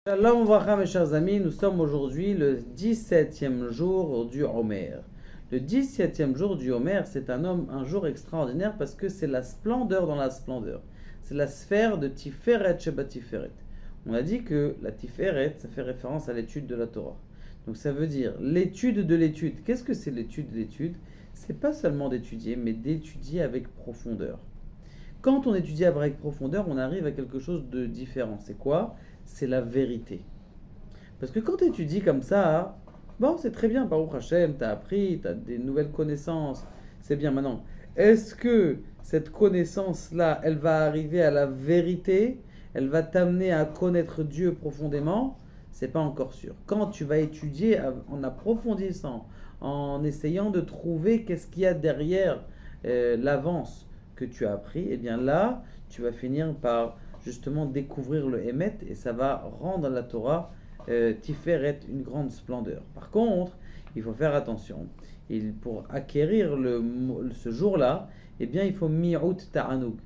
Shalom Vracha mes chers amis, nous sommes aujourd'hui le 17e jour du Homer. Le 17e jour du Homer, c'est un jour extraordinaire parce que c'est la splendeur dans la splendeur. C'est la sphère de Tiferet Sheba Tiferet. On a dit que la Tiferet, ça fait référence à l'étude de la Torah. Donc ça veut dire l'étude de l'étude. Qu'est-ce que c'est l'étude de l'étude? C'est pas seulement d'étudier, mais d'étudier avec profondeur. Quand on étudie avec profondeur, on arrive à quelque chose de différent. C'est quoi? C'est la vérité. Parce que quand tu étudies comme ça, bon, c'est très bien, Baruch Hashem, tu as appris, tu as des nouvelles connaissances, c'est bien maintenant. Est-ce que cette connaissance-là, elle va arriver à la vérité? Elle va t'amener à connaître Dieu profondément? C'est pas encore sûr. Quand tu vas étudier en approfondissant, en essayant de trouver qu'est-ce qu'il y a derrière l'avance que tu as appris, et bien là, tu vas finir par justement découvrir le Hémet et ça va rendre la Torah Tiferet une grande splendeur. Par contre, il faut faire attention. Pour acquérir ce jour-là, eh bien, il faut mi'out ta'anoug.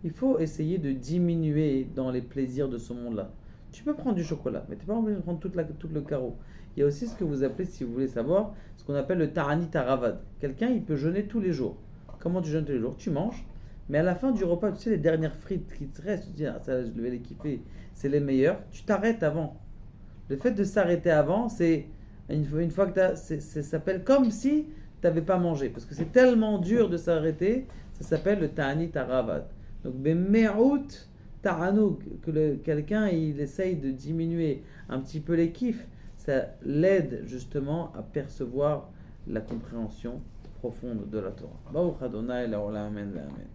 Il faut essayer de diminuer dans les plaisirs de ce monde-là. Tu peux prendre du chocolat, mais tu n'es pas obligé de prendre tout le carreau. Il y a aussi ce que vous appelez, si vous voulez savoir, ce qu'on appelle le ta'ani taravad. Quelqu'un, il peut jeûner tous les jours. Comment tu jeûnes tous les jours? Tu manges, mais à la fin du repas, tu sais, les dernières frites qui te restent, tu te dis, ah, ça, je vais les kiffer, c'est les meilleures. Tu t'arrêtes avant. Le fait de s'arrêter avant, c'est une fois que ça s'appelle comme si tu n'avais pas mangé. Parce que c'est tellement dur de s'arrêter, ça s'appelle le ta'ani taravad. Donc, me'out ta'anoug, que quelqu'un il essaye de diminuer un petit peu les kiffs, ça l'aide justement à percevoir la compréhension profonde de la Torah. Baruch Adonai, la Olam, Amen, Amen.